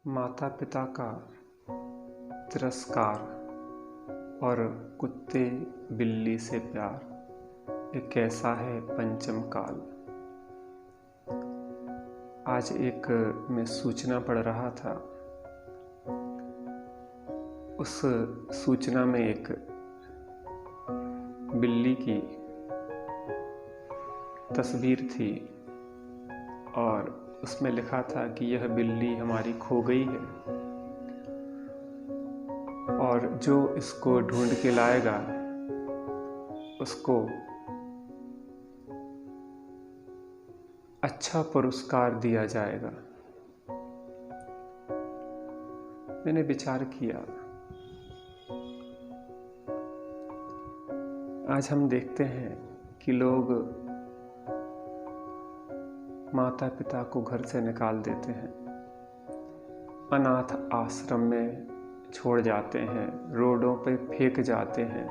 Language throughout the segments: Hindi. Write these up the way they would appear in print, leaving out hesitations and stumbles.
माता पिता का तिरस्कार और कुत्ते बिल्ली से प्यार एक ऐसा है पंचम काल। आज एक मैं सूचना पढ़ रहा था। उस सूचना में एक बिल्ली की तस्वीर थी और उसमें लिखा था कि यह बिल्ली हमारी खो गई है और जो इसको ढूंढ के लाएगा उसको अच्छा पुरस्कार दिया जाएगा। मैंने विचार किया, आज हम देखते हैं कि लोग माता पिता को घर से निकाल देते हैं, अनाथ आश्रम में छोड़ जाते हैं, रोडों पे फेंक जाते हैं,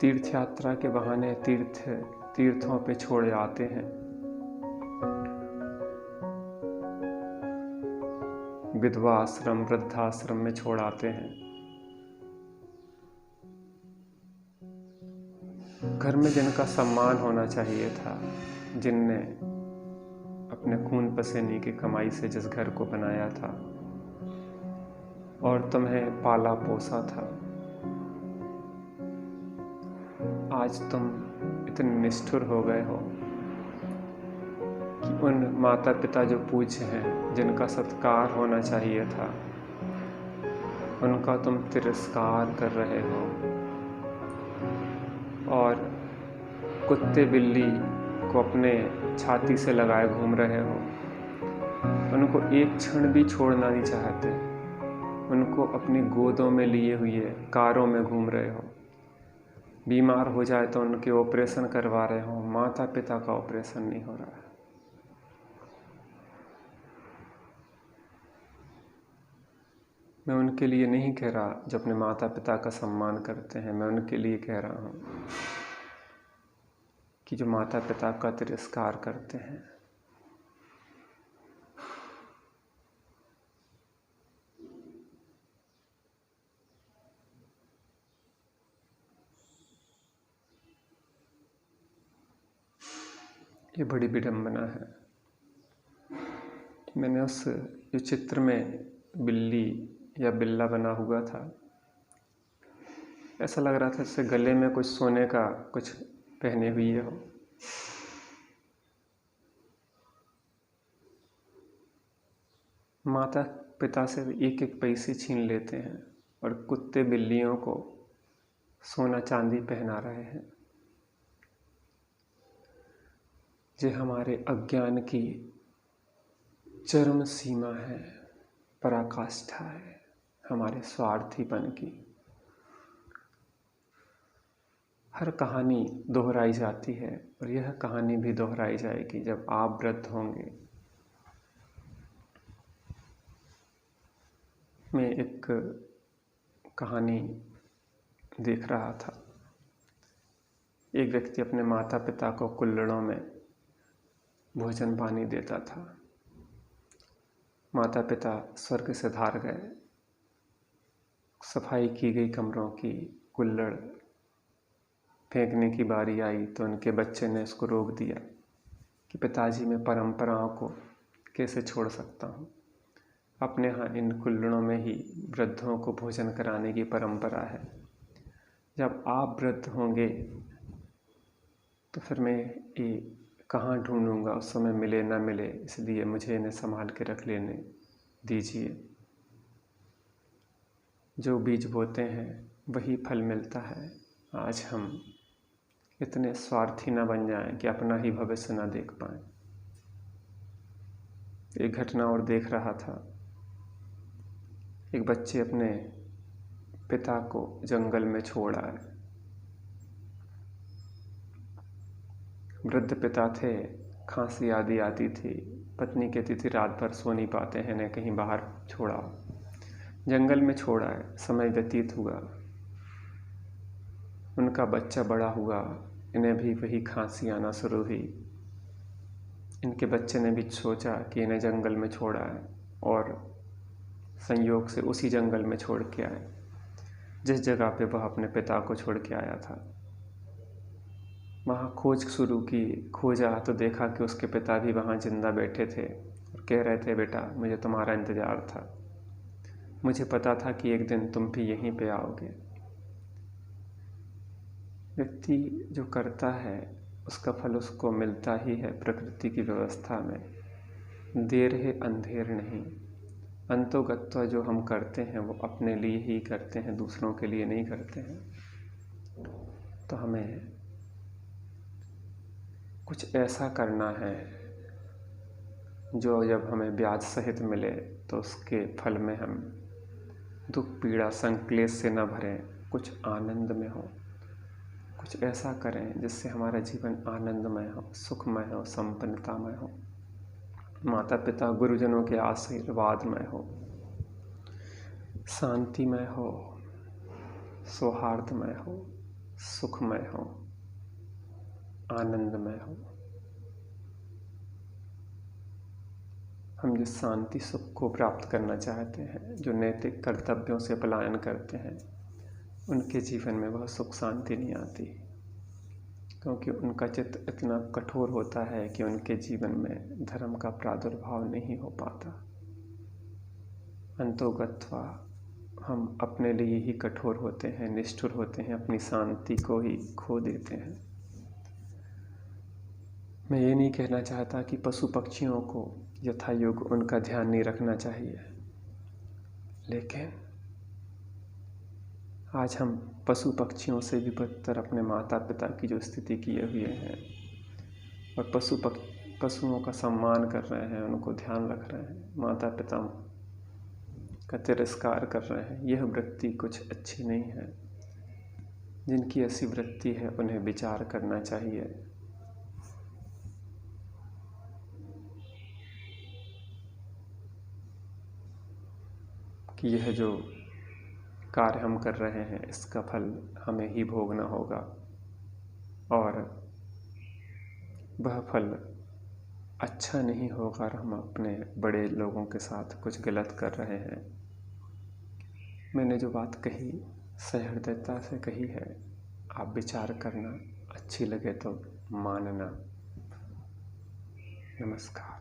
तीर्थ यात्रा के बहाने तीर्थों पे छोड़ जाते हैं, विधवा आश्रम वृद्धाश्रम में छोड़ आते हैं। घर में जिनका सम्मान होना चाहिए था, जिनने अपने खून पसीने की कमाई से जिस घर को बनाया था और तुम्हें पाला पोसा था, आज तुम इतने निष्ठुर हो गए हो कि उन माता पिता जो पूज्य हैं, जिनका सत्कार होना चाहिए था, उनका तुम तिरस्कार कर रहे हो और कुत्ते बिल्ली को अपने छाती से लगाए घूम रहे हो। उनको एक क्षण भी छोड़ना नहीं चाहते, उनको अपनी गोदों में लिए हुए कारों में घूम रहे हो। बीमार हो जाए तो उनके ऑपरेशन करवा रहे हो, माता पिता का ऑपरेशन नहीं हो रहा है। मैं उनके लिए नहीं कह रहा जो अपने माता पिता का सम्मान करते हैं, मैं उनके लिए कह रहा हूँ कि जो माता पिता का तिरस्कार करते हैं। ये बड़ी विडंबना है। मैंने उस जो चित्र में बिल्ली या बिल्ला बना हुआ था, ऐसा लग रहा था जैसे गले में कुछ सोने का कुछ पहने हुई हो। माता पिता से एक एक पैसे छीन लेते हैं और कुत्ते बिल्लियों को सोना चांदी पहना रहे हैं। ये हमारे अज्ञान की चरम सीमा है, पराकाष्ठा है हमारे स्वार्थीपन की। हर कहानी दोहराई जाती है और यह कहानी भी दोहराई जाएगी जब आप वृद्ध होंगे। मैं एक कहानी देख रहा था। एक व्यक्ति अपने माता पिता को कुल्हड़ों में भोजन पानी देता था। माता पिता स्वर्ग से धार गए, सफाई की गई कमरों की, कुल्हड़ फेंकने की बारी आई तो उनके बच्चे ने इसको रोक दिया कि पिताजी मैं परंपराओं को कैसे छोड़ सकता हूँ। अपने यहाँ इन कुल्हड़ों में ही वृद्धों को भोजन कराने की परंपरा है। जब आप वृद्ध होंगे तो फिर मैं ये कहाँ ढूंढूंगा, उस समय मिले ना मिले, इसलिए मुझे इन्हें संभाल के रख लेने दीजिए। जो बीज बोते हैं वही फल मिलता है। आज हम इतने स्वार्थी न बन जाएं कि अपना ही भविष्य न देख पाएं। एक घटना और देख रहा था। एक बच्चे अपने पिता को जंगल में छोड़ आए। वृद्ध पिता थे, खांसी आदि आती थी, पत्नी कहती थी रात भर सो नहीं पाते हैं, ने कहीं बाहर छोड़ा। जंगल में छोड़ आए, समय व्यतीत हुआ, उनका बच्चा बड़ा हुआ, इन्हें भी वही खांसी आना शुरू हुई। इनके बच्चे ने भी सोचा कि इन्हें जंगल में छोड़ा है और संयोग से उसी जंगल में छोड़ के आए जिस जगह पे वह अपने पिता को छोड़ के आया था। वहाँ खोज शुरू की, खोजा तो देखा कि उसके पिता भी वहाँ जिंदा बैठे थे और कह रहे थे, बेटा मुझे तुम्हारा इंतज़ार था, मुझे पता था कि एक दिन तुम भी यहीं पे आओगे। व्यक्ति जो करता है उसका फल उसको मिलता ही है प्रकृति की व्यवस्था में। देर है अंधेर नहीं। अंतोगत्वा जो हम करते हैं वो अपने लिए ही करते हैं, दूसरों के लिए नहीं करते हैं। तो हमें कुछ ऐसा करना है जो जब हमें ब्याज सहित मिले तो उसके फल में हम दुख पीड़ा संक्लेश से न भरें, कुछ आनंद में हो। कुछ ऐसा करें जिससे हमारा जीवन आनंदमय हो, सुखमय हो, संपन्नतामय हो, माता पिता गुरुजनों के आशीर्वादमय हो, शांतिमय हो, सौहार्दमय हो, सुखमय हो, आनंदमय हो। हम जिस शांति सुख को प्राप्त करना चाहते हैं, जो नैतिक कर्तव्यों से पलायन करते हैं, उनके जीवन में वह सुख शांति नहीं आती, क्योंकि उनका चित्त इतना कठोर होता है कि उनके जीवन में धर्म का प्रादुर्भाव नहीं हो पाता। अंतोगत्वा हम अपने लिए ही कठोर होते हैं, निष्ठुर होते हैं, अपनी शांति को ही खो देते हैं। मैं ये नहीं कहना चाहता कि पशु पक्षियों को यथा योग्य उनका ध्यान नहीं रखना चाहिए, लेकिन आज हम पशु पक्षियों से भी बदतर अपने माता पिता की जो स्थिति किए हुए हैं और पशुओं का सम्मान कर रहे हैं, उनको ध्यान रख रहे हैं, माता पिता का तिरस्कार कर रहे हैं, यह वृत्ति कुछ अच्छी नहीं है। जिनकी ऐसी वृत्ति है उन्हें विचार करना चाहिए कि यह जो कार्य हम कर रहे हैं इसका फल हमें ही भोगना होगा और वह फल अच्छा नहीं होगा और हम अपने बड़े लोगों के साथ कुछ गलत कर रहे हैं। मैंने जो बात कही सहृदयता से कही है, आप विचार करना, अच्छी लगे तो मानना। नमस्कार।